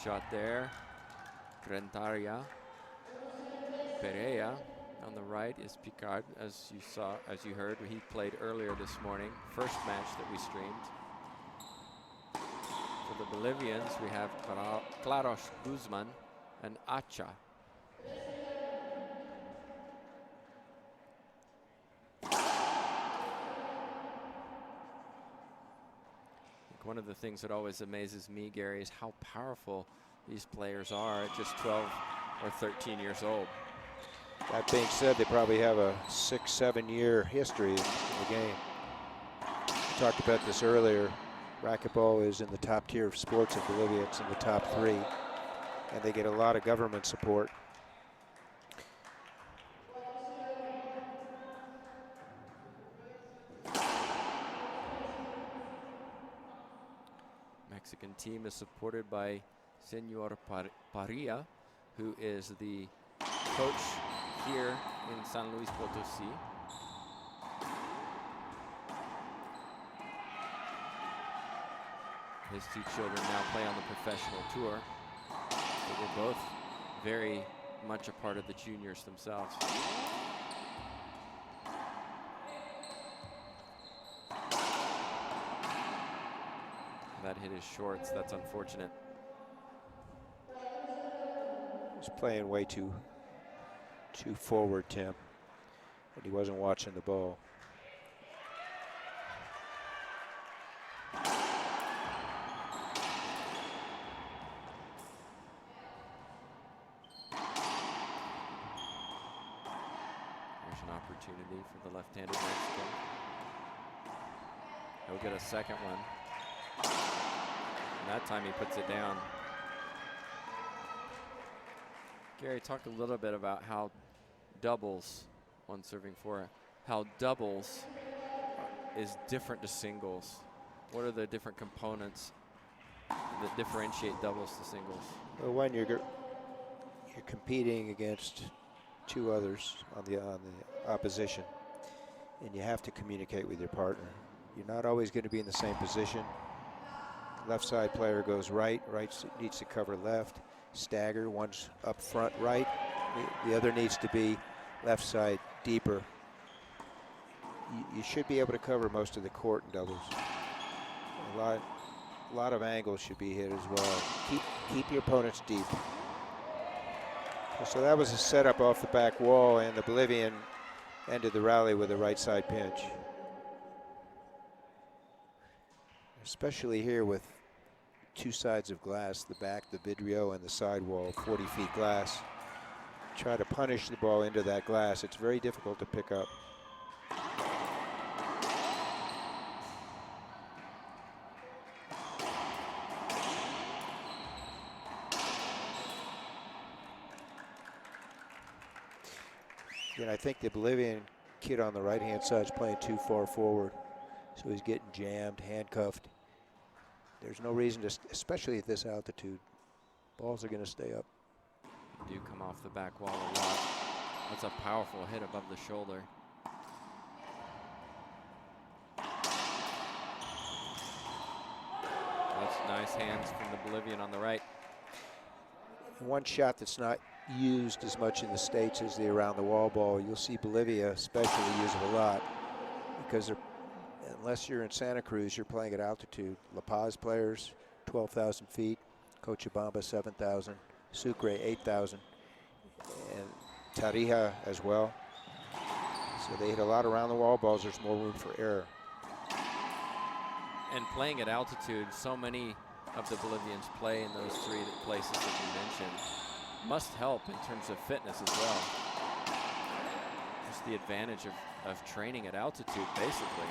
shot there. Grentaria. Perea on the right is Picard, as you heard, he played earlier this morning. First match that we streamed. For the Bolivians, we have Claros Guzman and Acha. One of the things that always amazes me, Gary, is how powerful these players are at just 12 or 13 years old. That being said, they probably have a 6-7 year history in the game. We talked about this earlier. Racquetball is in the top tier of sports in Bolivia. It's in the top 3, and they get a lot of government support. Mexican team is supported by Senor Paria, who is the coach here in San Luis Potosí. His 2 children now play on the professional tour. They were both very much a part of the juniors themselves. That hit his shorts. That's unfortunate. He's playing way too forward, Tim, and he wasn't watching the ball. There's an opportunity for the left-handed Mexican. He'll get a second one. And that time he puts it down. Gary, talk a little bit about how doubles, on serving 4, how doubles is different to singles. What are the different components that differentiate doubles to singles? Well, when you're competing against 2 others on the opposition, and you have to communicate with your partner. You're not always going to be in the same position. Left side player goes right needs to cover left, stagger, one's up front right, the other needs to be left side deeper. You should be able to cover most of the court in doubles. A lot of angles should be hit as well. Keep your opponents deep. So that was a setup off the back wall, and the Bolivian ended the rally with a right side pinch. Especially here with 2 sides of glass, the back, the vidrio, and the side wall, 40 feet glass. Try to punish the ball into that glass. It's very difficult to pick up. And I think the Bolivian kid on the right-hand side is playing too far forward. So he's getting jammed, handcuffed. There's no reason to, especially at this altitude. Balls are going to stay up. Do come off the back wall a lot. That's a powerful hit above the shoulder. That's nice hands from the Bolivian on the right. One shot that's not used as much in the States as the around the wall ball. You'll see Bolivia especially use it a lot because they're, unless you're in Santa Cruz, you're playing at altitude. La Paz players, 12,000 feet. Cochabamba, 7,000. Sucre, 8,000. And Tarija as well. So they hit a lot around the wall balls. There's more room for error. And playing at altitude, so many of the Bolivians play in those 3 places that you mentioned. Must help in terms of fitness as well. Just the advantage of training at altitude, basically.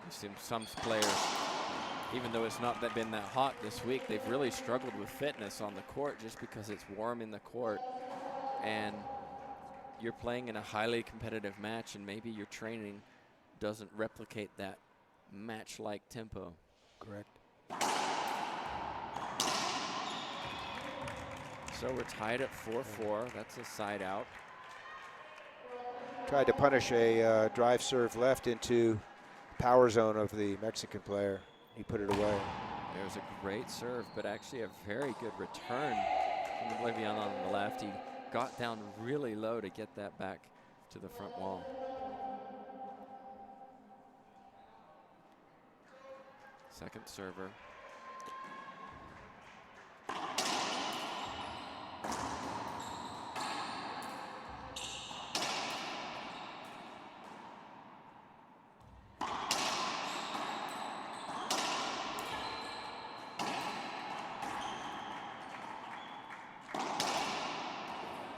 You've seen some players, even though it's not been that hot this week, they've really struggled with fitness on the court just because it's warm in the court. And you're playing in a highly competitive match, and maybe your training doesn't replicate that match-like tempo. Correct. So we're tied at 4-4. That's a side out. Tried to punish a drive serve left into power zone of the Mexican player. He put it away. There's a great serve, but actually a very good return from Bolivian on the left. He got down really low to get that back to the front wall. Second server.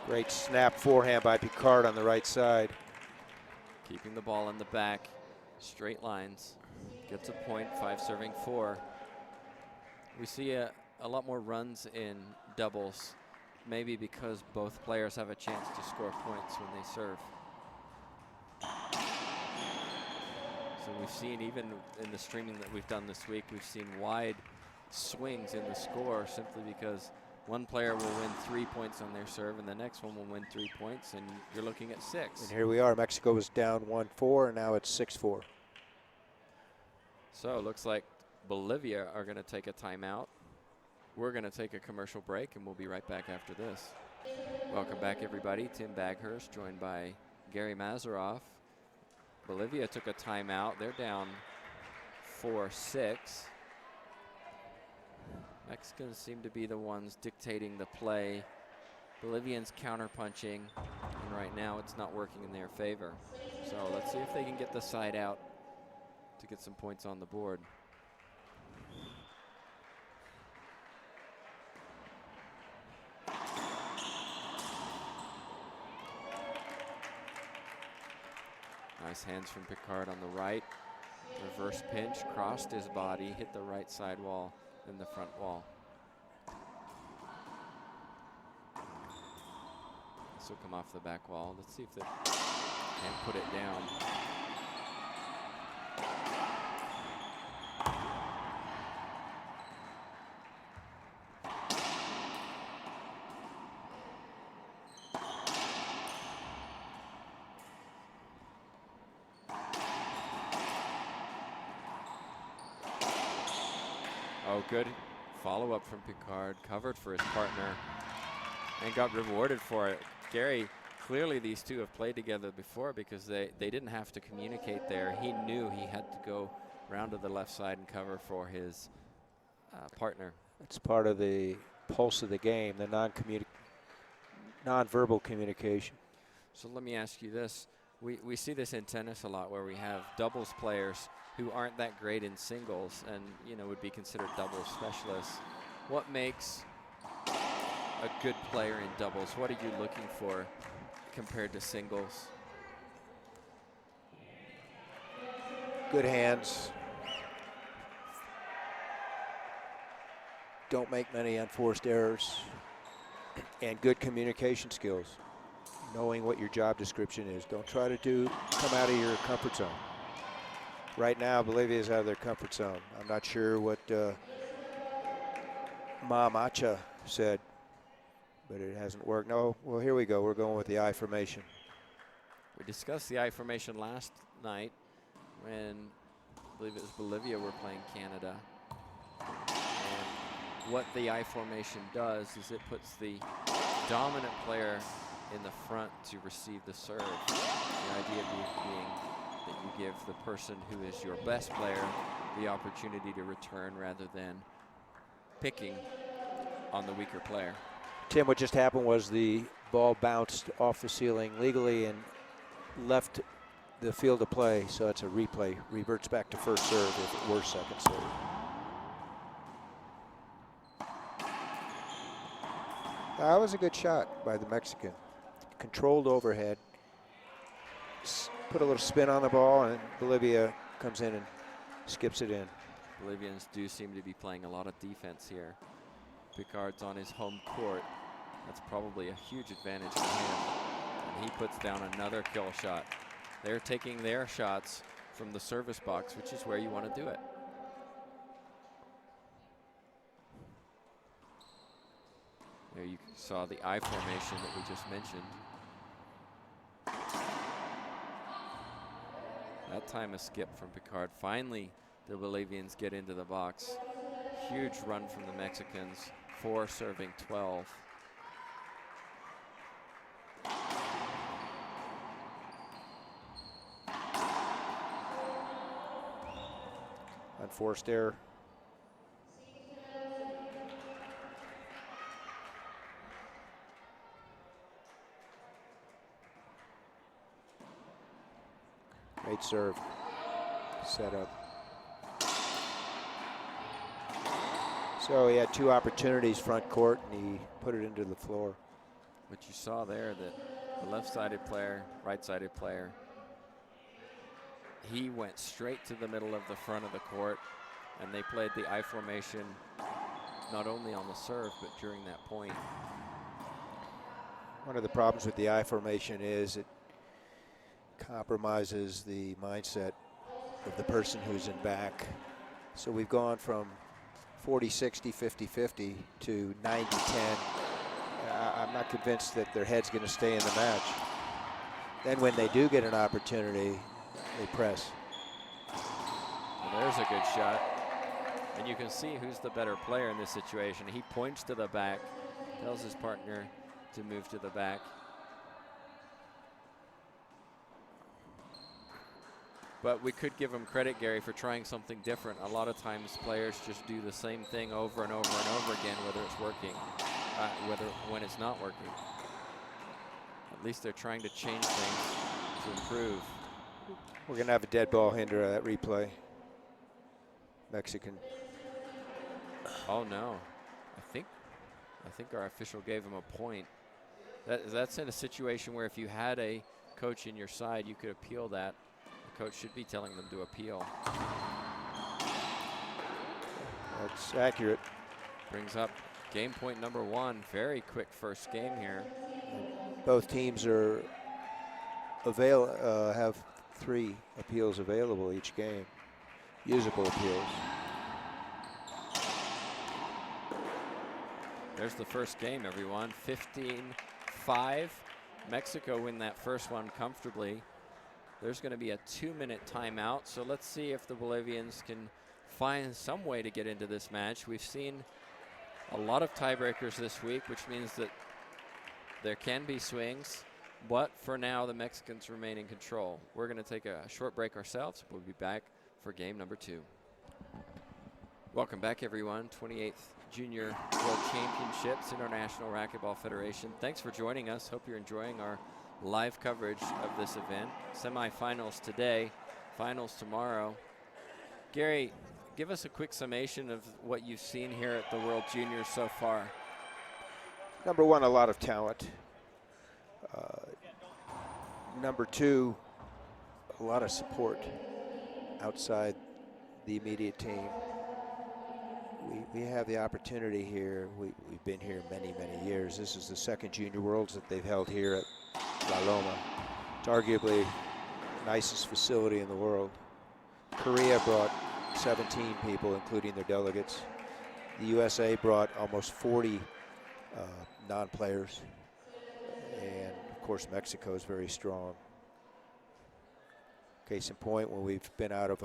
Great snap forehand by Picard on the right side. Keeping the ball in the back, straight lines. Gets a point, 5-4. We see a lot more runs in doubles, maybe because both players have a chance to score points when they serve. So we've seen, even in the streaming that we've done this week, we've seen wide swings in the score simply because one player will win 3 points on their serve and the next one will win 3 points, and you're looking at 6. And here we are. Mexico was down 1-4, and now it's 6-4. So it looks like Bolivia are going to take a timeout. We're going to take a commercial break, and we'll be right back after this. Welcome back, everybody. Tim Baghurst, joined by Gary Mazeroff. Bolivia took a timeout. They're down 4-6. Mexicans seem to be the ones dictating the play. Bolivians counterpunching, and right now it's not working in their favor. So let's see if they can get the side out to get some points on the board. Nice hands from Picard on the right. Reverse pinch, crossed his body, hit the right side wall, then the front wall. This will come off the back wall. Let's see if they can put it down. Oh, good follow-up from Picard, covered for his partner, and got rewarded for it. Gary, clearly these two have played together before because they didn't have to communicate there. He knew he had to go round to the left side and cover for his partner. It's part of the pulse of the game, the non-verbal communication. So let me ask you this. We see this in tennis a lot where we have doubles players who aren't that great in singles and, you know, would be considered doubles specialists. What makes a good player in doubles? What are you looking for compared to singles? Good hands. Don't make many unforced errors. And good communication skills. Knowing what your job description is. Don't try to come out of your comfort zone. Right now, Bolivia's out of their comfort zone. I'm not sure what Ma Macha said, but it hasn't worked. No, well, here we go. We're going with the I formation. We discussed the I formation last night when I believe it was Bolivia were playing Canada. And what the I formation does is it puts the dominant player in the front to receive the serve. The idea being that you give the person who is your best player the opportunity to return rather than picking on the weaker player. Tim, what just happened was the ball bounced off the ceiling legally and left the field of play, so it's a replay. Reverts back to first serve if it were second serve. That was a good shot by the Mexican. Controlled overhead. Put a little spin on the ball, and Bolivia comes in and skips it in. Bolivians do seem to be playing a lot of defense here. Picard's on his home court. That's probably a huge advantage for him. And he puts down another kill shot. They're taking their shots from the service box, which is where you want to do it. There you saw the I formation that we just mentioned. That time a skip from Picard. Finally, the Bolivians get into the box. Huge run from the Mexicans, 4 serving 12. Unforced error. Great serve. Set up. So he had 2 opportunities front court, and he put it into the floor. But you saw there that the left-sided player, right-sided player, he went straight to the middle of the front of the court, and they played the I formation not only on the serve, but during that point. One of the problems with the I formation is it compromises the mindset of the person who's in back. So we've gone from 40-60, 50-50 to 90-10. I'm not convinced that their head's going to stay in the match. Then when they do get an opportunity, they press. Well, there's a good shot. And you can see who's the better player in this situation. He points to the back, tells his partner to move to the back. But we could give him credit, Gary, for trying something different. A lot of times players just do the same thing over and over and over again, whether it's working, when it's not working. At least they're trying to change things to improve. We're going to have a dead ball hinder of that replay. Mexican. Oh no, I think our official gave him a point. That's in a situation where if you had a coach in your side, you could appeal that. The coach should be telling them to appeal. That's accurate. Brings up game point number 1. Very quick first game here. Both teams are have 3 appeals available each game. Usable appeals. There's the first game, everyone. 15-5. Mexico win that first one comfortably. There's going to be a 2-minute timeout, so let's see if the Bolivians can find some way to get into this match. We've seen a lot of tiebreakers this week, which means that there can be swings, but for now the Mexicans remain in control. We're going to take a short break ourselves. We'll be back for game number 2. Welcome back, everyone. 28th Junior World Championships, International Racquetball Federation. Thanks for joining us. Hope you're enjoying our live coverage of this event. Semifinals today, finals tomorrow. Gary, give us a quick summation of what you've seen here at the World Juniors so far. Number 1, a lot of talent. Number 2, a lot of support outside the immediate team. We have the opportunity here. We've been here many, many years. This is the 2nd Junior Worlds that they've held here at La Loma. It's arguably the nicest facility in the world. Korea brought 17 people, including their delegates. The USA brought almost 40 non-players. And of course, Mexico is very strong. Case in point, when we've been out of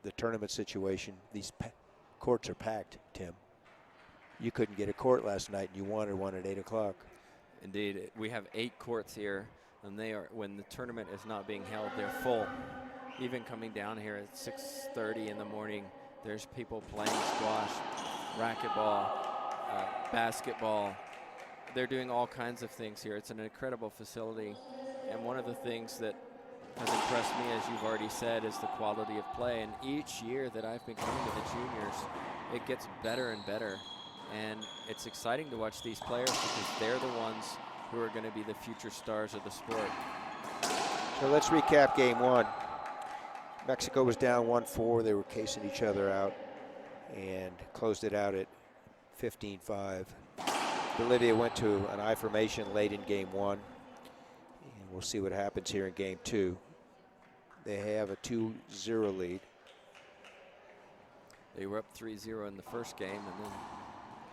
the tournament situation, these courts are packed, Tim. You couldn't get a court last night, and you wanted one at 8 o'clock. Indeed, we have 8 courts here, and they are, when the tournament is not being held, they're full. Even coming down here at 6:30 in the morning, there's people playing squash, racquetball, basketball. They're doing all kinds of things here. It's an incredible facility, and one of the things that has impressed me, as you've already said, is the quality of play. And each year that I've been coming to the juniors, it gets better and better. And it's exciting to watch these players because they're the ones who are going to be the future stars of the sport. So let's recap game 1. Mexico was down 1-4. They were casing each other out and closed it out at 15-5. Bolivia went to an I formation late in game 1. And we'll see what happens here in game 2. They have a 2-0 lead. They were up 3-0 in the first game, and then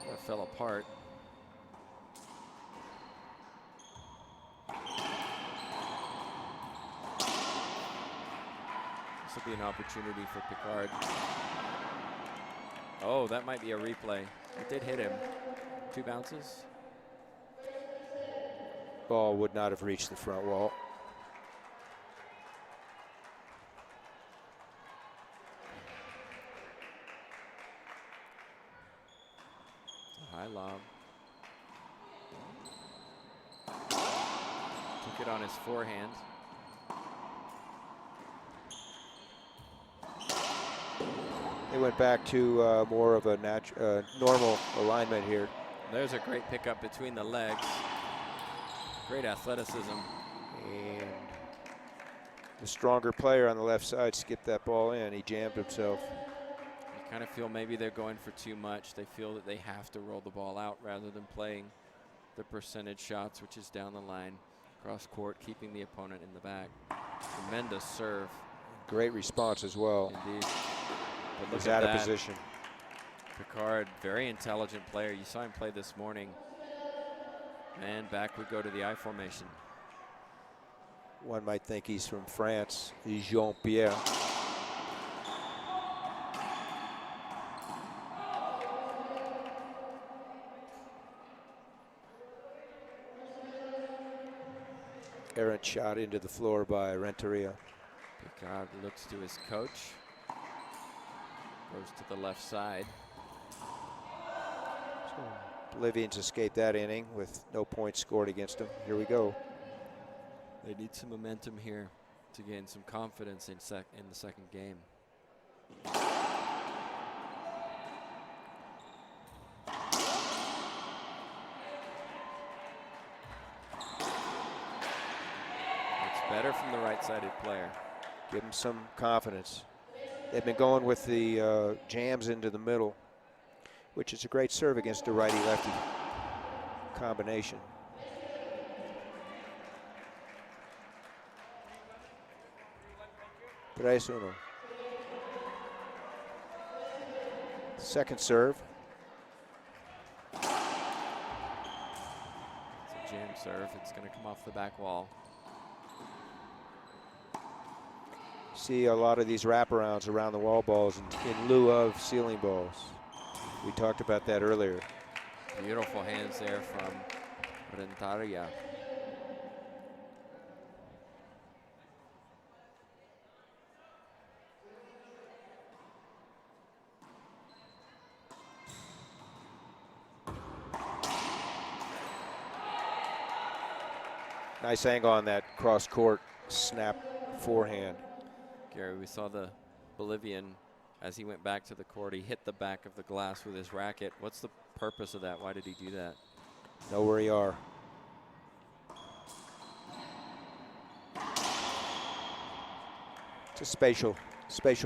that fell apart. This will be an opportunity for Picard. Oh, that might be a replay. It did hit him. 2 bounces. Ball would not have reached the front wall. High lob. Took it on his forehand. They went back to more of a normal alignment here. There's a great pickup between the legs. Great athleticism. And the stronger player on the left side skipped that ball in. He jammed himself. You kind of feel maybe they're going for too much. They feel that they have to roll the ball out rather than playing the percentage shots, which is down the line, cross court, keeping the opponent in the back. Tremendous serve. Great response as well. Indeed. But look Was at out of that. position. Picard, very intelligent player. You saw him play this morning. And back we go to the I formation. One might think he's from France. He's Jean-Pierre. Errant shot into the floor by Renteria. Picard looks to his coach. Goes to the left side. So Bolivians escaped that inning with no points scored against them. Here we go. They need some momentum here to gain some confidence in the second game. It's better from the right-sided player. Give them some confidence. They've been going with the jams into the middle, which is a great serve against a righty-lefty combination. Tres uno. Second serve. It's a jam serve. It's going to come off the back wall. See a lot of these wraparounds around the wall balls in lieu of ceiling balls. We talked about that earlier. Beautiful hands there from Renteria. Nice angle on that cross court snap forehand. Gary, we saw the Bolivian as he went back to the court. He hit the back of the glass with his racket. What's the purpose of that? Why did he do that? Know where you are. It's a spatial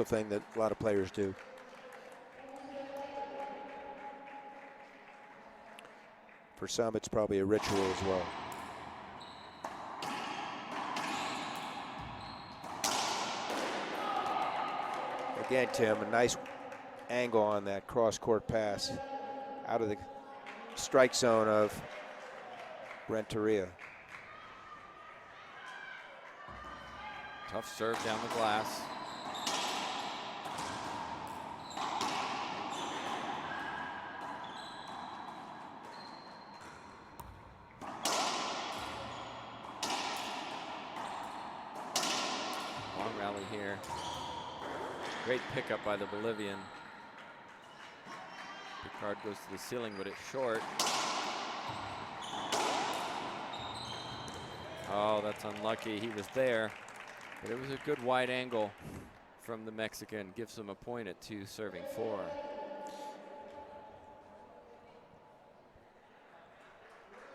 thing that a lot of players do. For some, it's probably a ritual as well. Again, Tim, a nice angle on that cross-court pass out of the strike zone of Renteria. Tough serve down the glass. Long rally here. Great pickup by the Bolivian. Picard goes to the ceiling, but it's short. Oh, that's unlucky. He was there, but it was a good wide angle from the Mexican. Gives him a point at 2 serving 4.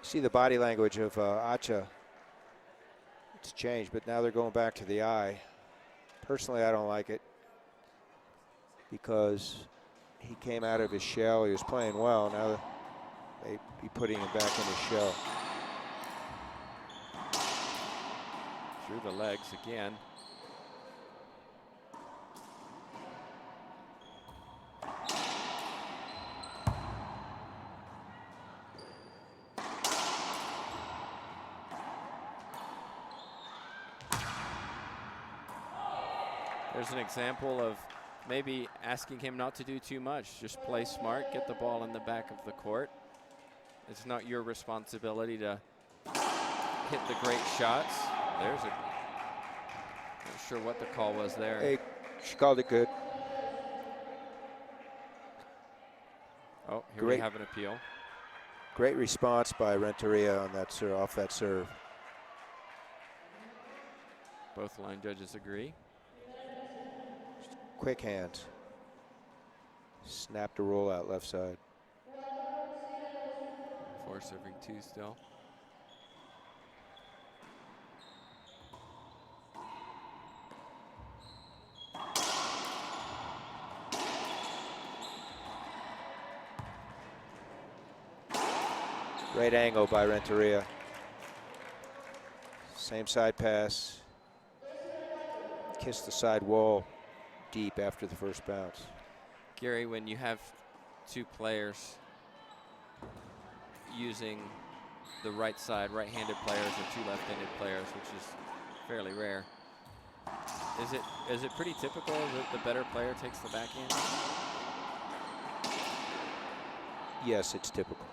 See the body language of Acha. It's changed, but now they're going back to the eye. Personally, I don't like it because he came out of his shell. He was playing well. Now they be putting him back in his shell. Through the legs again. There's an example of maybe asking him not to do too much. Just play smart, get the ball in the back of the court. It's not your responsibility to hit the great shots. There's a, not sure what the call was there. Hey, she called it good. Oh, here we have an appeal. Great response by Renteria on that serve, off that serve. Both line judges agree. Quick hands. Snapped a roll out left side. 4 serving 2 still. Great angle by Renteria. Same side pass. Kissed the side wall deep after the first bounce. Gary, when you have 2 players using the right side, right-handed players, or 2 left-handed players, which is fairly rare, is it pretty typical that the better player takes the backhand? Yes, it's typical.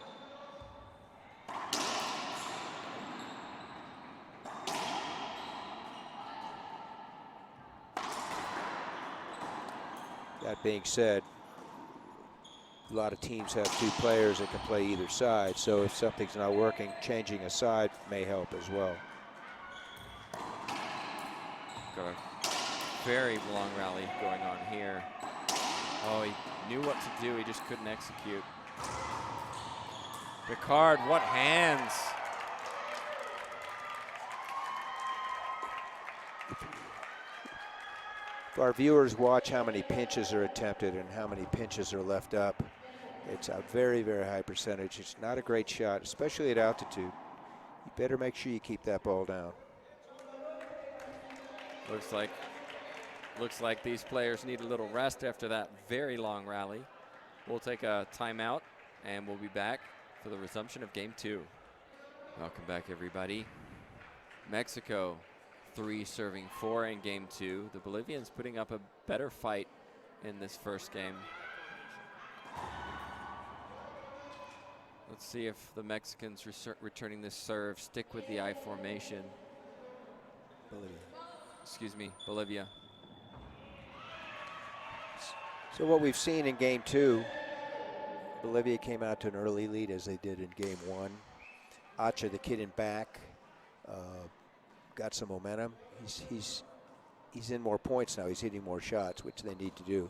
That being said, a lot of teams have 2 players that can play either side, so if something's not working, changing a side may help as well. Got a very long rally going on here. Oh, he knew what to do, he just couldn't execute. Picard, what hands! If our viewers watch how many pinches are attempted and how many pinches are left up, it's a very, very high percentage. It's not a great shot, especially at altitude. You better make sure you keep that ball down. Looks like these players need a little rest after that very long rally. We'll take a timeout and we'll be back for the resumption of game 2. Welcome back, everybody. Mexico 3 serving 4 in game 2. The Bolivians putting up a better fight in this first game. Let's see if the Mexicans returning this serve stick with the I formation. Bolivia. So what we've seen in game 2, Bolivia came out to an early lead as they did in game 1. Acha, the kid in back, got some momentum. He's in more points now. He's hitting more shots, which they need to do.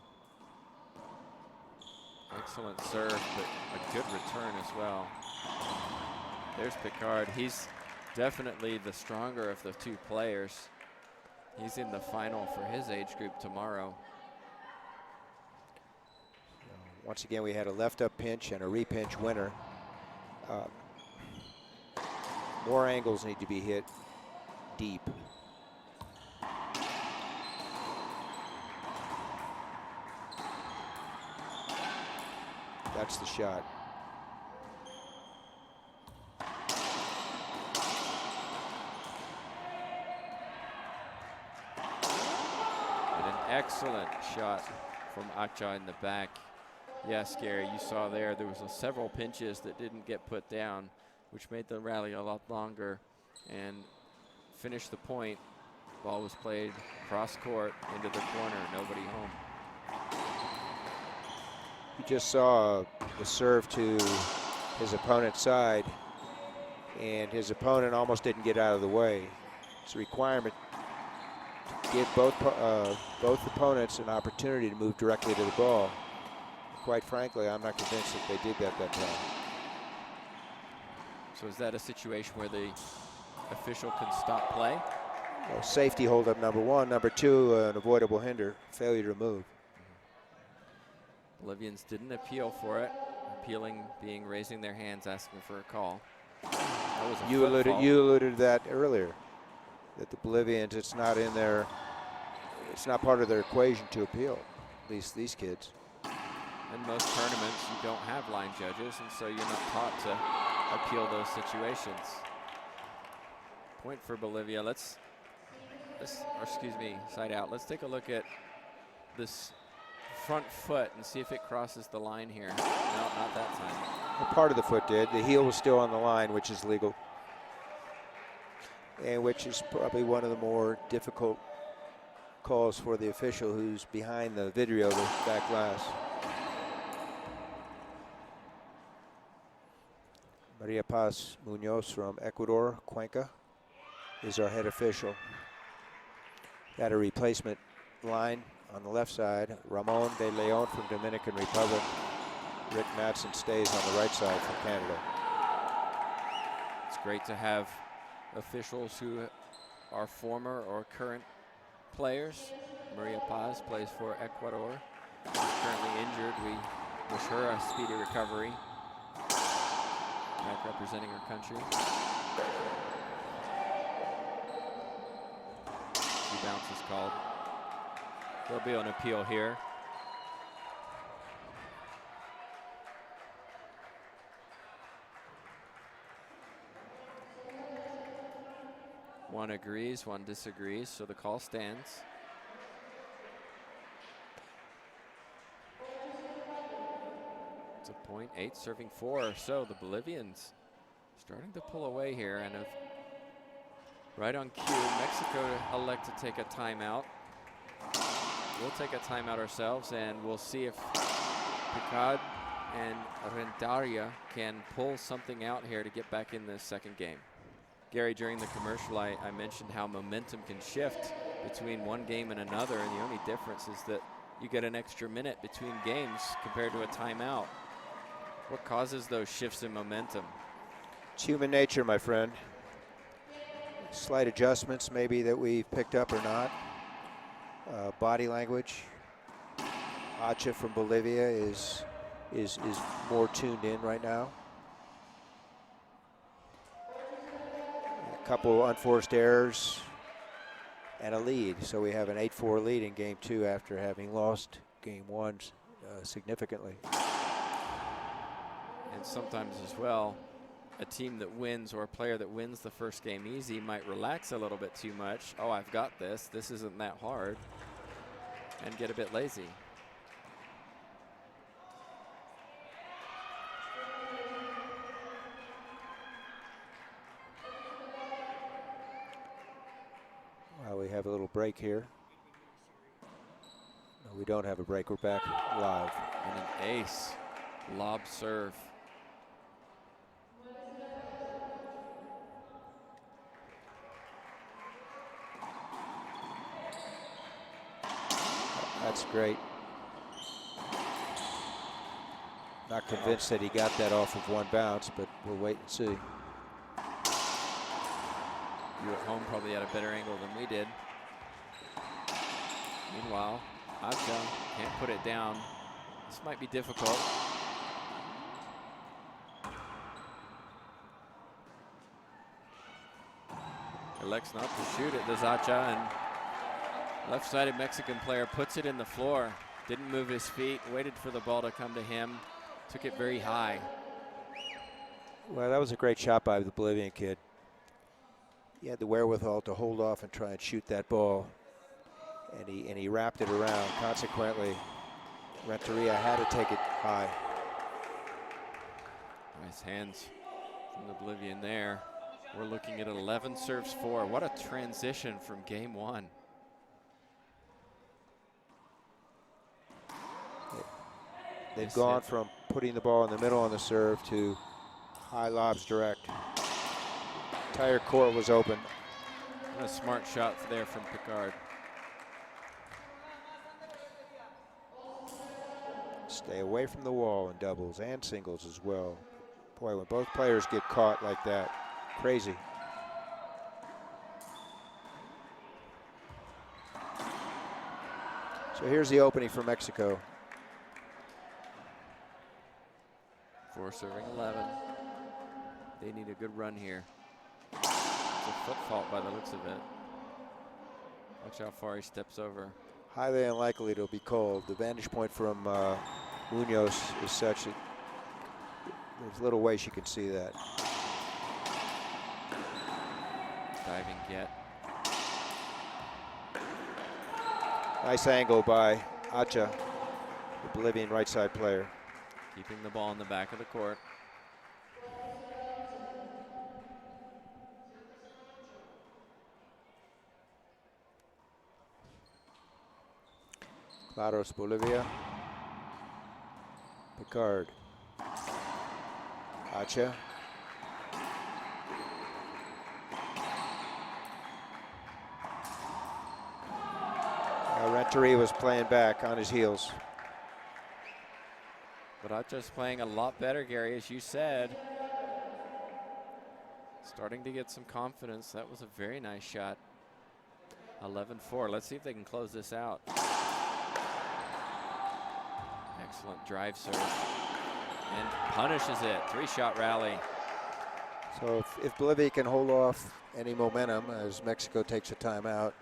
Excellent serve, but a good return as well. There's Picard. He's definitely the stronger of the 2 players. He's in the final for his age group tomorrow. Once again, we had a left-up pinch and a repinch winner. More angles need to be hit deep. That's the shot. And an excellent shot from Acha in the back. Yes, Gary, you saw there was several pinches that didn't get put down, which made the rally a lot longer and finished the point. Ball was played cross court into the corner, nobody home. You just saw the serve to his opponent's side, and his opponent almost didn't get out of the way. It's a requirement to give both opponents an opportunity to move directly to the ball. Quite frankly, I'm not convinced that they did that time. So is that a situation where the official can stop play? Well, safety holdup number 1. Number 2, an avoidable hinder, failure to move. Bolivians didn't appeal for it. Appealing being raising their hands, asking for a call. That was a You footfall. alluded to that earlier, that the Bolivians, it's not part of their equation to appeal, at least these kids. In most tournaments, you don't have line judges, and so you're not taught to appeal those situations. Point for Bolivia. Side out. Let's take a look at this front foot and see if it crosses the line here. No, not that time. Well, part of the foot did. The heel was still on the line, which is legal. And which is probably one of the more difficult calls for the official who's behind the video, the back glass. Maria Paz Munoz from Ecuador, Cuenca, is our head official. Got a replacement line on the left side. Ramon de Leon from Dominican Republic. Rick Madsen stays on the right side from Canada. It's great to have officials who are former or current players. Maria Paz plays for Ecuador. She's currently injured. We wish her a speedy recovery. Back representing her country. The bounce is called. There'll be an appeal here. One agrees, one disagrees, so the call stands. It's a point, 8 serving 4. So the Bolivians starting to pull away here, and right on cue, Mexico elect to take a timeout. We'll take a timeout ourselves, and we'll see if Picard and Rendaria can pull something out here to get back in this second game. Gary, during the commercial, I mentioned how momentum can shift between one game and another, and the only difference is that you get an extra minute between games compared to a timeout. What causes those shifts in momentum? It's human nature, my friend. Slight adjustments maybe that we've picked up or not. Body language. Acha from Bolivia is more tuned in right now. A couple unforced errors and a lead. So we have an 8-4 lead in game 2 after having lost game 1 significantly. And sometimes as well, a team that wins or a player that wins the first game easy might relax a little bit too much. Oh, I've got this. This isn't that hard. And get a bit lazy. Well, we have a little break here. No, we don't have a break. We're back live. And an ace. Lob serve. That's great. Not convinced that he got that off of one bounce, but we'll wait and see. You at home probably had a better angle than we did. Meanwhile, Acha can't put it down. This might be difficult. Elects not to shoot it, does Acha, and left-sided Mexican player puts it in the floor. Didn't move his feet, waited for the ball to come to him. Took it very high. Well, that was a great shot by the Bolivian kid. He had the wherewithal to hold off and try and shoot that ball. And he wrapped it around. Consequently, Renteria had to take it high. Nice hands from the Bolivian there. We're looking at 11 serves 4. What a transition from game 1. They've gone from putting the ball in the middle on the serve to high lobs direct. Entire court was open. A smart shot there from Picard. Stay away from the wall in doubles and singles as well. Boy, when both players get caught like that, crazy. So here's the opening for Mexico. 4 serving 11. They need a good run here. It's a foot fault by the looks of it. Watch how far he steps over. Highly unlikely it'll be called. The vantage point from Munoz is such that there's little way she can see that. Diving get. Nice angle by Acha. the Bolivian right side player. Keeping the ball in the back of the court. Claros, Bolivia. Picard. Acha. Renteria was playing back on his heels. But Acha's playing a lot better, Gary, as you said. Starting to get some confidence. That was a very nice shot. 11-4. Let's see if they can close this out. Excellent drive serve. And punishes it. 3-shot rally. So if Bolivia can hold off any momentum as Mexico takes a timeout,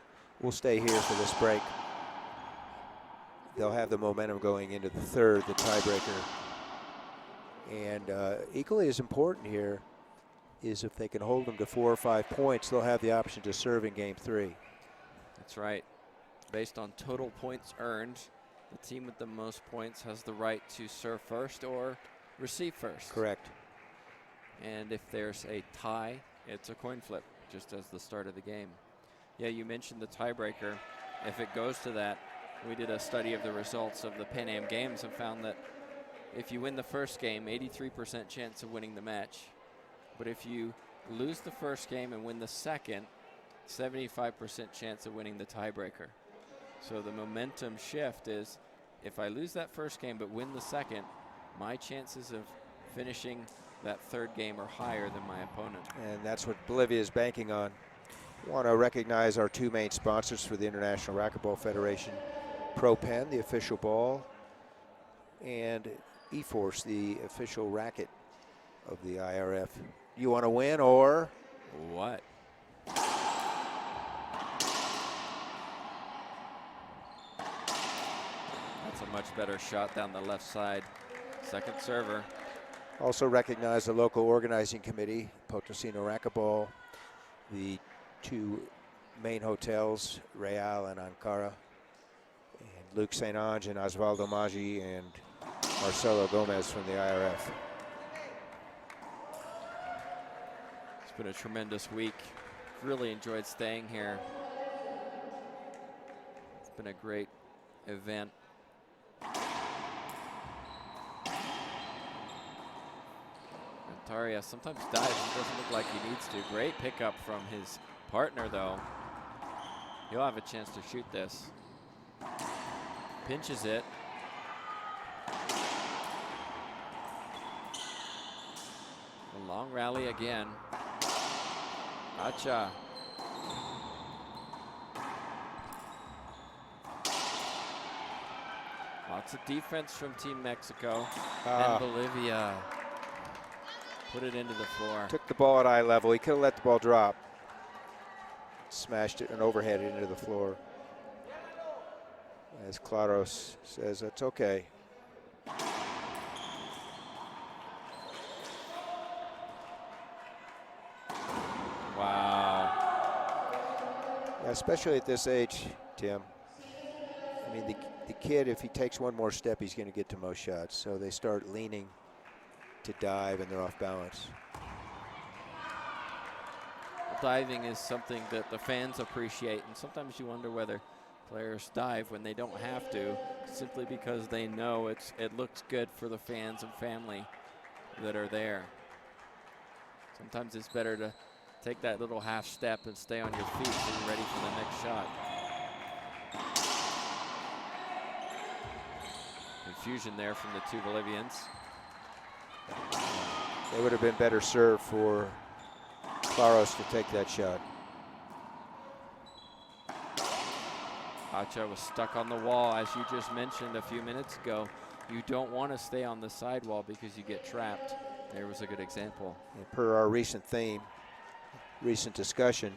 we'll stay here for this break. They'll have the momentum going into the third, the tiebreaker. And equally as important here is if they can hold them to 4 or 5 points, they'll have the option to serve in game 3. That's right. Based on total points earned, the team with the most points has the right to serve first or receive first. Correct. And if there's a tie, it's a coin flip, just as the start of the game. Yeah, you mentioned the tiebreaker. If it goes to that, we did a study of the results of the Pan Am Games and found that if you win the first game, 83% chance of winning the match. But if you lose the first game and win the second, 75% chance of winning the tiebreaker. So the momentum shift is, if I lose that first game but win the second, my chances of finishing that third game are higher than my opponent. And that's what Bolivia is banking on. I want to recognize our 2 main sponsors for the International Racquetball Federation, ProPen, the official ball, and eForce, the official racket of the IRF. You want to win or what? That's a much better shot down the left side. Second server. Also recognize the local organizing committee, Potosino Racquetball, the 2 main hotels, Real and Ankara, and Luke St. Ange and Osvaldo Maggi and Marcelo Gomez from the IRF. It's been a tremendous week. Really enjoyed staying here. It's been a great event. Taria sometimes dives and doesn't look like he needs to. Great pickup from his partner, though. He'll have a chance to shoot this. Pinches it. A long rally again. Acha. Lots of defense from Team Mexico and Bolivia. Put it into the floor. Took the ball at eye level. He could have let the ball drop. Smashed it and overhead it into the floor. As Claros says, that's okay. Wow. Yeah, especially at this age, Tim. I mean, the kid, if he takes one more step, he's going to get to most shots. So they start leaning to dive and they're off balance. Diving is something that the fans appreciate, and sometimes you wonder whether players dive when they don't have to, simply because they know it looks good for the fans and family that are there. Sometimes it's better to take that little half step and stay on your feet so you're ready for the next shot. Confusion there from the 2 Bolivians. They would have been better served for Claros to take that shot. Acha was stuck on the wall, as you just mentioned a few minutes ago. You don't want to stay on the sidewall because you get trapped. There was a good example. And per our recent theme, recent discussion,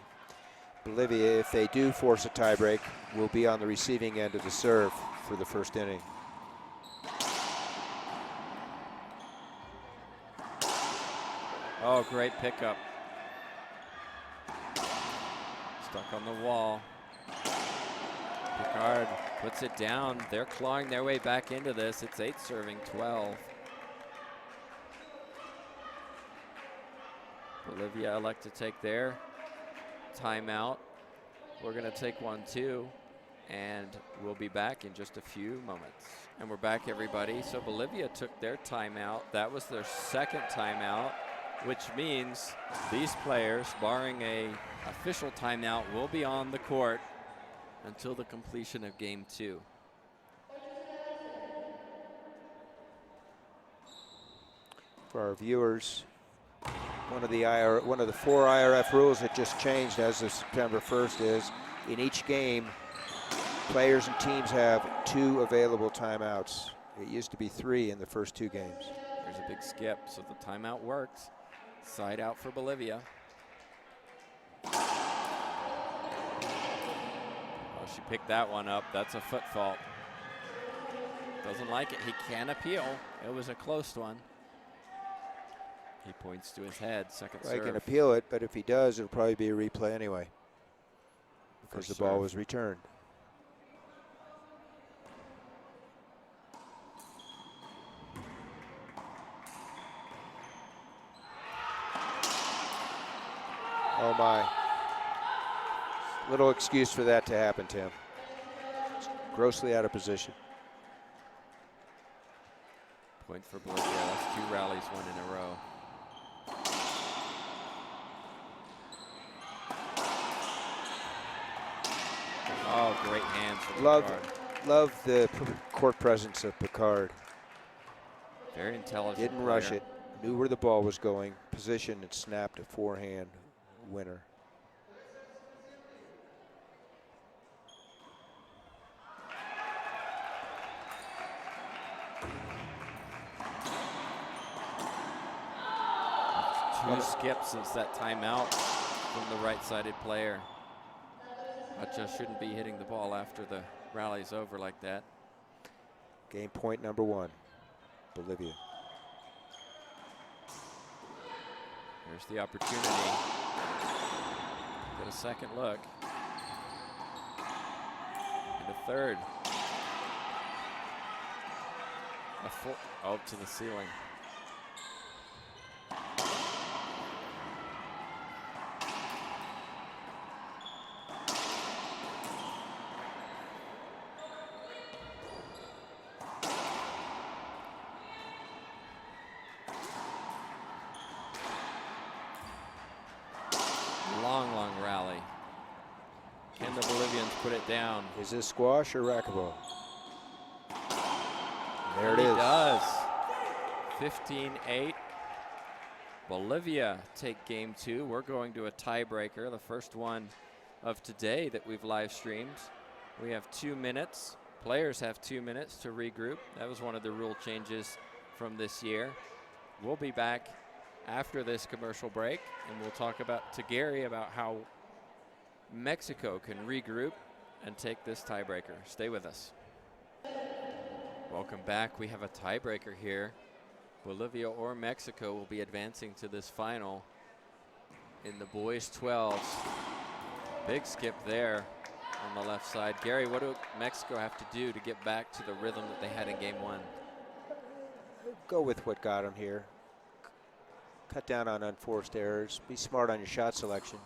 Bolivia, if they do force a tiebreak, will be on the receiving end of the serve for the first inning. Oh, great pickup. Stuck on the wall. Picard puts it down. They're clawing their way back into this. It's 8 serving 12. Bolivia elect to take their timeout. We're going to take one too, and we'll be back in just a few moments. And we're back, everybody. So Bolivia took their timeout. That was their second timeout, which means these players, barring a official timeout, will be on the court until the completion of game 2. For our viewers, one of the 4 IRF rules that just changed as of September 1st is in each game, players and teams have 2 available timeouts. It used to be 3 in the first 2 games. There's a big skip, so the timeout works. Side out for Bolivia. Oh, she picked that one up. That's a foot fault. Doesn't like it. He can appeal. It was a close one. He points to his head. Second serve. I can appeal it, but if he does, it'll probably be a replay anyway, because First the ball serve. was returned. Oh my. Little excuse for that to happen, Tim. It's grossly out of position. Point for Bolivia. That's 2 rallies, 1 in a row. Oh, great hands from Picard. Love the court presence of Picard. Very intelligent. Didn't player. rush it. Knew where the ball was going. Positioned and snapped a forehand winner. Two skips since that timeout from the right-sided player. Just shouldn't be hitting the ball after the rally's over like that. Game point number 1, Bolivia. Here's the opportunity. Get a second look. And a third. A full, oh, to the ceiling. Long rally. Can the Bolivians put it down? Is this squash or racquetball? There it He is. does. 15-8. Bolivia take game 2. We're going to a tiebreaker, the first one of today that we've live streamed. We have 2 minutes. Players have 2 minutes to regroup. That was one of the rule changes from this year. We'll be back after this commercial break, and we'll talk to Gary about how Mexico can regroup and take this tiebreaker. Stay with us. Welcome back. We have a tiebreaker here. Bolivia or Mexico will be advancing to this final in the boys 12s. Big skip there on the left side. Gary, what do Mexico have to do to get back to the rhythm that they had in game 1? Go with what got him here. Cut down on unforced errors. Be smart on your shot selection.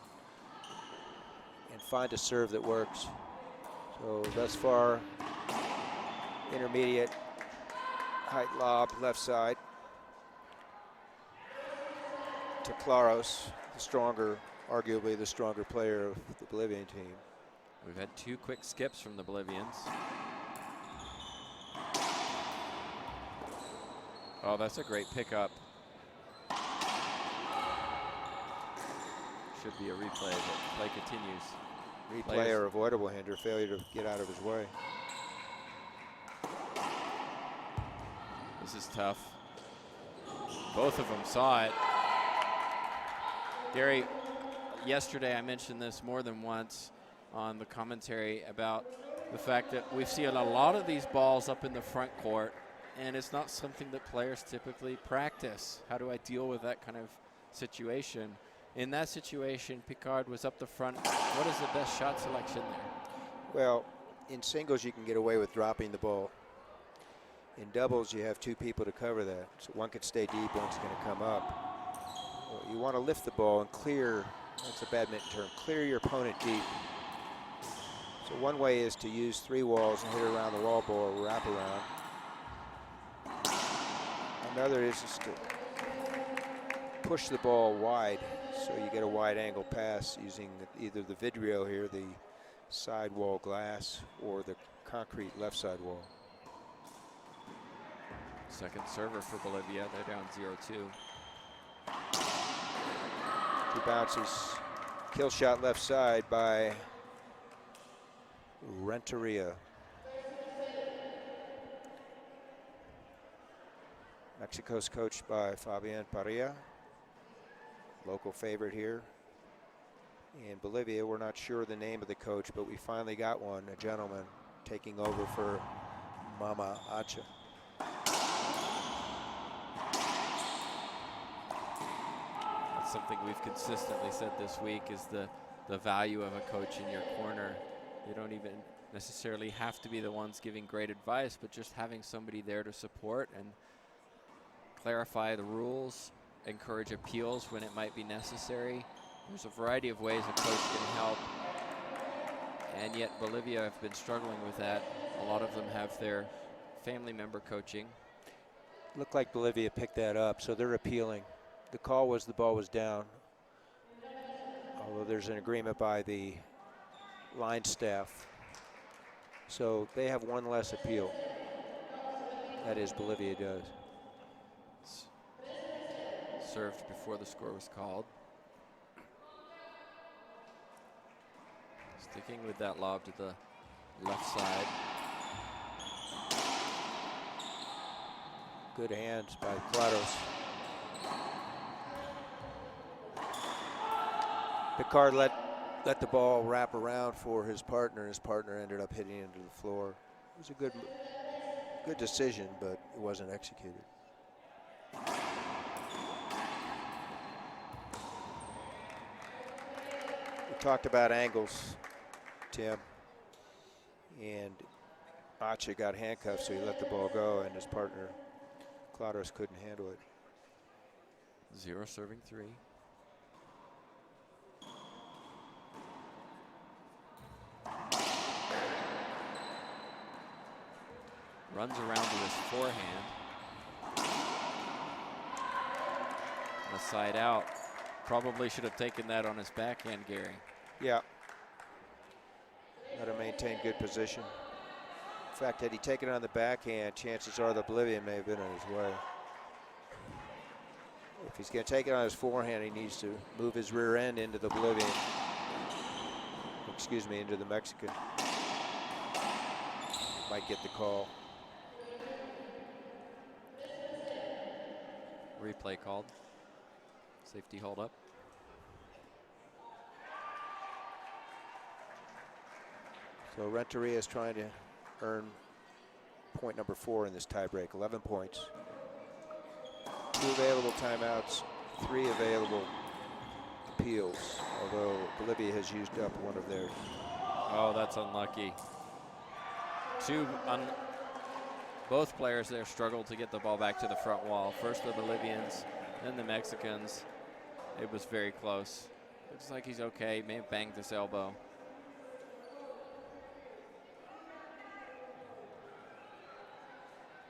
And find a serve that works. So thus far, intermediate height lob, left side. To Claros, the stronger, arguably the stronger player of the Bolivian team. We've had 2 quick skips from the Bolivians. Oh, that's a great pickup. Should be a replay, but play continues. Replay or avoidable hinder, failure to get out of his way. This is tough. Both of them saw it. Gary, yesterday I mentioned this more than once on the commentary about the fact that we see a lot of these balls up in the front court, and it's not something that players typically practice. How do I deal with that kind of situation? In that situation, Picard was up the front. What is the best shot selection there? Well, In singles, you can get away with dropping the ball. In doubles, you have two people to cover that. So one could stay deep, one's going to come up. Well, you want to lift the ball and clear, that's a badminton term, clear your opponent deep. So one way is to use 3 walls and hit it around the wall ball or wrap around. Another is just to push the ball wide so you get a wide angle pass using either the vidrio here, the side wall glass, or the concrete left side wall. Second server for Bolivia. They're down 0-2. 2 bounces. Kill shot left side by Renteria. Mexico's coached by Fabian Parilla, local favorite here. In Bolivia, we're not sure the name of the coach, but we finally got one, a gentleman taking over for Mama Acha. That's something we've consistently said this week is the value of a coach in your corner. They don't even necessarily have to be the ones giving great advice, but just having somebody there to support and clarify the rules, encourage appeals when it might be necessary. There's a variety of ways a coach can help, and yet Bolivia have been struggling with that. A lot of them have their family member coaching. Looked like Bolivia picked that up, so they're appealing. The call was the ball was down, although there's an agreement by the line staff. So they have one less appeal. That is, Bolivia does. Served before the score was called. Sticking with that lob to the left side. Good hands by Claros. Picard let the ball wrap around for his partner. His partner ended up hitting into the floor. It was a good decision, but it wasn't executed. We talked about angles, Tim, and Acha got handcuffed, so he let the ball go, and his partner, Claros, couldn't handle it. 0 serving 3. Runs around to his forehand. The side out. Probably should have taken that on his backhand, Gary. Yeah. Got to maintain good position. In fact, had he taken it on the backhand, chances are the Bolivian may have been in his way. If he's going to take it on his forehand, he needs to move his rear end into the Bolivian. Excuse me, into the Mexican. Might get the call. Replay called. Safety hold up. So Renteria is trying to earn point number 4 in this tiebreak, 11 points. 2 available timeouts, 3 available appeals, although Bolivia has used up one of theirs. Oh, that's unlucky. Both players there struggled to get the ball back to the front wall. First the Bolivians, then the Mexicans. It was very close. Looks like he's okay. May have banged this elbow.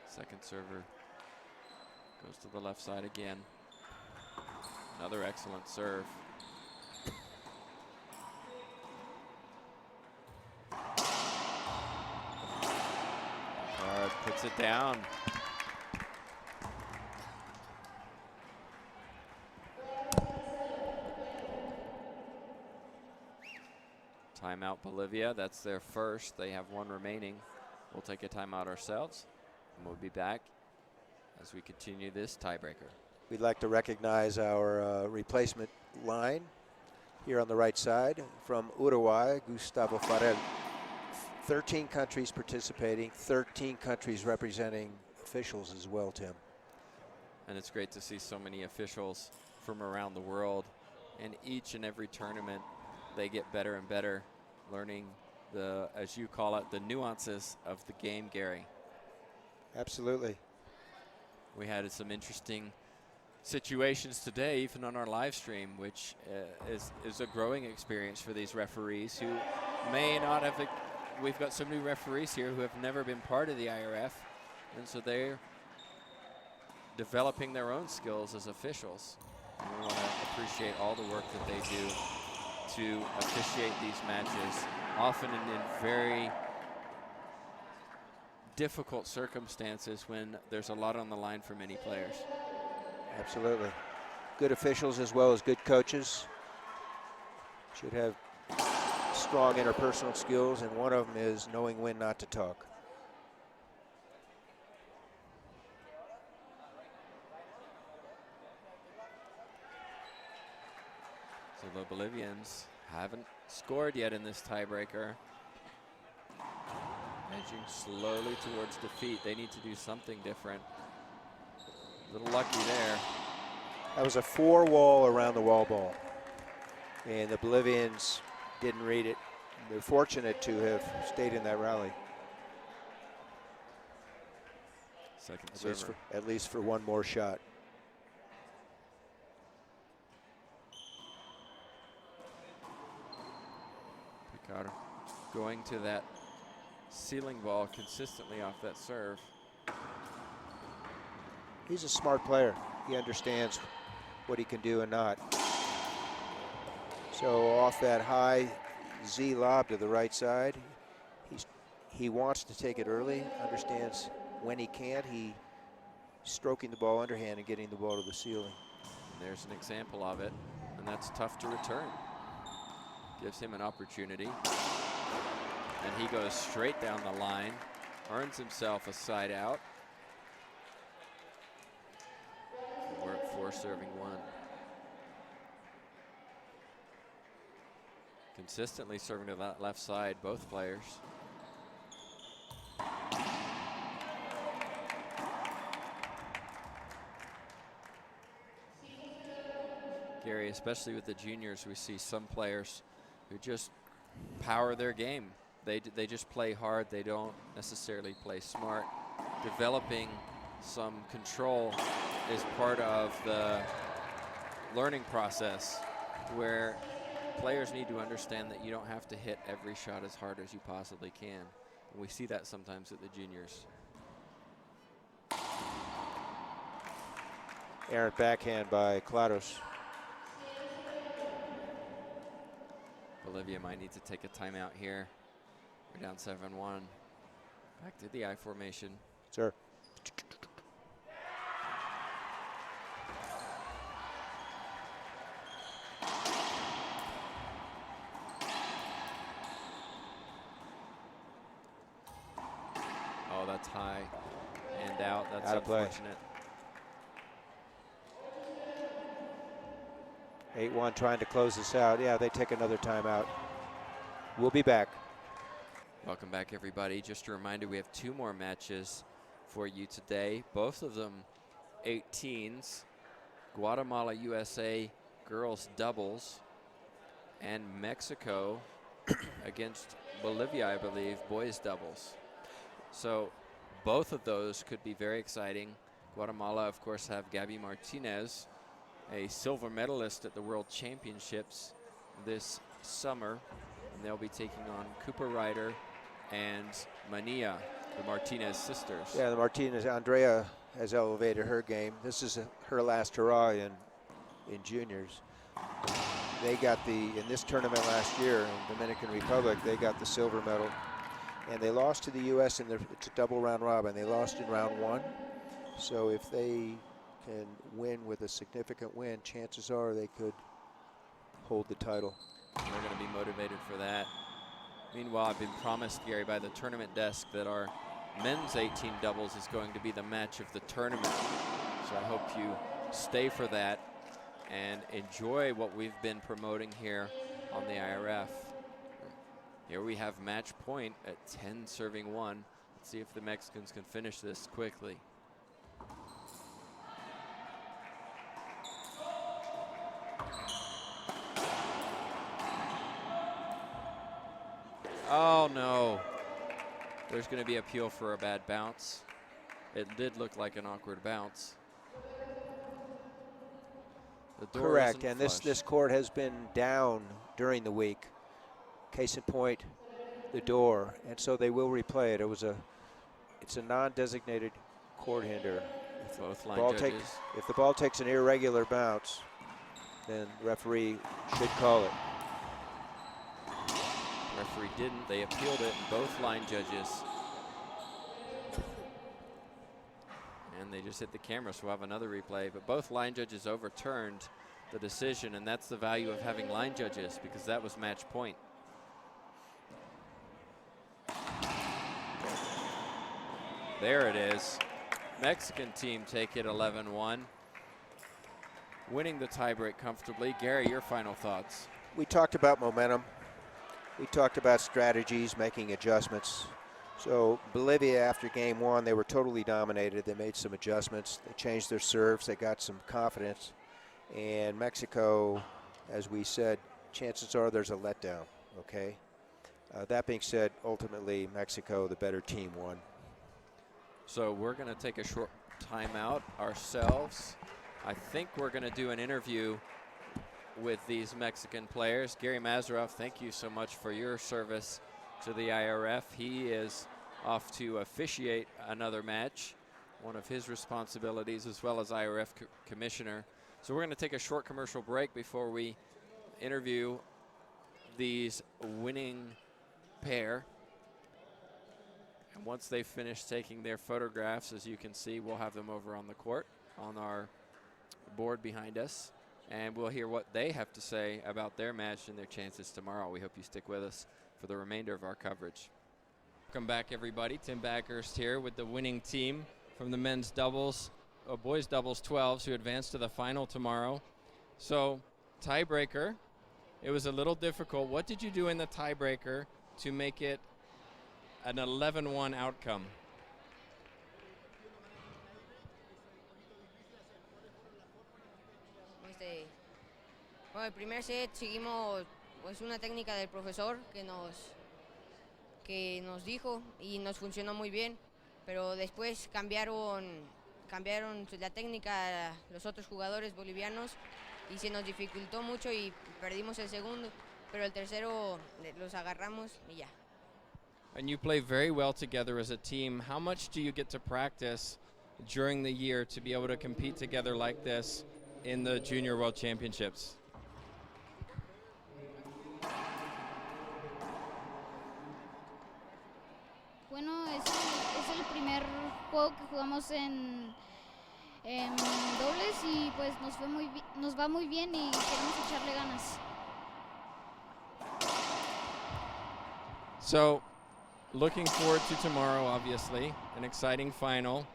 Second server goes to the left side again. Another excellent serve. Puts it down. Timeout Bolivia. That's their first. They have 1 remaining. We'll take a timeout ourselves, and we'll be back as we continue this tiebreaker. We'd like to recognize our replacement line here on the right side from Uruguay, Gustavo Farel. 13 countries participating, 13 countries representing officials as well, Tim. And it's great to see so many officials from around the world. In each and every tournament, they get better and better, learning as you call it, the nuances of the game, Gary. Absolutely. We had some interesting situations today, even on our live stream, which is a growing experience for these referees who may not have. We've got some new referees here who have never been part of the IRF, and so they're developing their own skills as officials. And we want to appreciate all the work that they do to officiate these matches, often in very difficult circumstances when there's a lot on the line for many players. Absolutely. Good officials as well as good coaches. Should have strong interpersonal skills, and one of them is knowing when not to talk. So the Bolivians haven't scored yet in this tiebreaker. Edging slowly towards defeat. They need to do something different. A little lucky there. That was a 4-wall around the wall ball, and the Bolivians didn't read it. They're fortunate to have stayed in that rally. Second server. At least for one more shot. Picard going to that ceiling ball consistently off that serve. He's a smart player. He understands what he can do and not. So off that high Z lob to the right side, he wants to take it early, understands when he can't. He's stroking the ball underhand and getting the ball to the ceiling. And there's an example of it, and that's tough to return. Gives him an opportunity. And he goes straight down the line, earns himself a side out. We're at 4 serving 1. Consistently serving to that left side, both players. Gary, especially with the juniors, we see some players who just power their game. They just play hard. They don't necessarily play smart. Developing some control is part of the learning process, where players need to understand that you don't have to hit every shot as hard as you possibly can. And we see that sometimes at the juniors. Errant backhand by Claros. Bolivia might need to take a timeout here. We're down 7-1. Back to the I formation. Sir. Oh, that's high and out. That's Out of play. unfortunate. 8-1 trying to close this out. Yeah, they take another timeout. We'll be back. Welcome back, everybody. Just a reminder, we have 2 more matches for you today. Both of them 18s. Guatemala, USA girls doubles, and Mexico against Bolivia, I believe, boys doubles. So both of those could be very exciting. Guatemala, of course, have Gabby Martinez, a silver medalist at the World Championships this summer. And they'll be taking on Cooper Ryder and Mania, the Martinez sisters. Yeah, the Martinez, Andrea has elevated her game. This is her last hurrah in juniors. They got in this tournament last year in Dominican Republic, they got the silver medal. And they lost to the U.S. it's a double round robin. They lost in round 1. So if they can win with a significant win, chances are they could hold the title. They're going to be motivated for that. Meanwhile, I've been promised, Gary, by the tournament desk that our men's 18 doubles is going to be the match of the tournament. So I hope you stay for that and enjoy what we've been promoting here on the IRF. Here we have match point at 10 serving 1. Let's see if the Mexicans can finish this quickly. Oh, no. There's going to be appeal for a bad bounce. It did look like an awkward bounce. The door Correct, isn't and flush. this court has been down during the week. Case in point, the door, and so they will replay it. It's a non-designated court hinder. Both line judges. If the ball takes an irregular bounce, then the referee should call it. Referee didn't. They appealed it, and both line judges. And they just hit the camera, so we'll have another replay. But both line judges overturned the decision, and that's the value of having line judges, because that was match point. There it is. Mexican team take it 11-1. Winning the tiebreak comfortably. Gary, your final thoughts. We talked about momentum. We talked about strategies, making adjustments. So Bolivia, after game one, they were totally dominated. They made some adjustments. They changed their serves. They got some confidence. And Mexico, as we said, chances are there's a letdown, okay? That being said, ultimately, Mexico, the better team, won. So we're going to take a short timeout ourselves. I think we're going to do an interview with these Mexican players. Gary Mazeroff, thank you so much for your service to the IRF. He is off to officiate another match, one of his responsibilities, as well as IRF commissioner. So we're going to take a short commercial break before we interview these winning pair. And once they finish taking their photographs, as you can see, we'll have them over on the court on our board behind us. And we'll hear what they have to say about their match and their chances tomorrow. We hope you stick with us for the remainder of our coverage. Welcome back, everybody. Tim Backhurst here with the winning team from the men's doubles, boys doubles 12s, who advance to the final tomorrow. So, tiebreaker, it was a little difficult. What did you do in the tiebreaker to make it an 11-1 outcome? Bueno, el primer set seguimos pues una técnica del profesor que nos dijo y nos funcionó muy bien, pero después cambiaron la técnica los otros jugadores bolivianos y se nos dificultó mucho y perdimos el segundo, pero el tercero los agarramos y ya. And you play very well together as a team. How much do you get to practice during the year to be able to compete together like this in the Junior World Championships? Bueno, es el primer juego que jugamos en dobles y pues nos va muy bien y queremos echarle ganas. So, looking forward to tomorrow, obviously, an exciting final.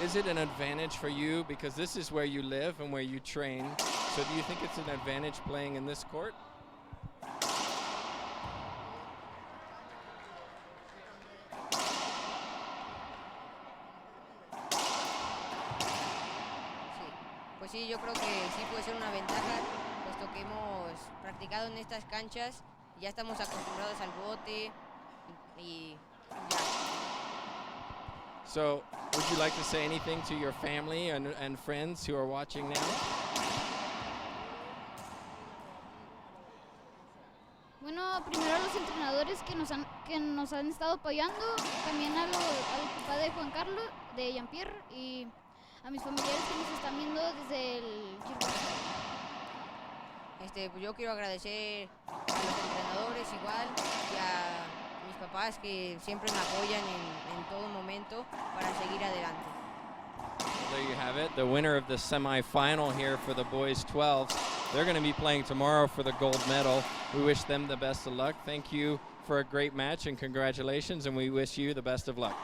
Is it an advantage for you because this is where you live and where you train? So do you think it's an advantage playing in this court? Pues sí, yo creo que sí puede ser una ventaja, puesto que hemos practicado en estas canchas, ya estamos acostumbrados al bote y ya. So, would you like to say anything to your family and friends who are watching now? Bueno, primero a los entrenadores que nos han estado apoyando, también al papá de Juan Carlos, de Jean-Pierre, y a mis familiares que nos están viendo desde el gimnasio. Pues yo quiero agradecer a los entrenadores igual y a mis papás que siempre me apoyan en todo momento para seguir adelante. Well, there you have it, the winner of the semifinal here for the boys 12. They're going to be playing tomorrow for the gold medal. We wish them the best of luck. Thank you for a great match and congratulations, and we wish you the best of luck.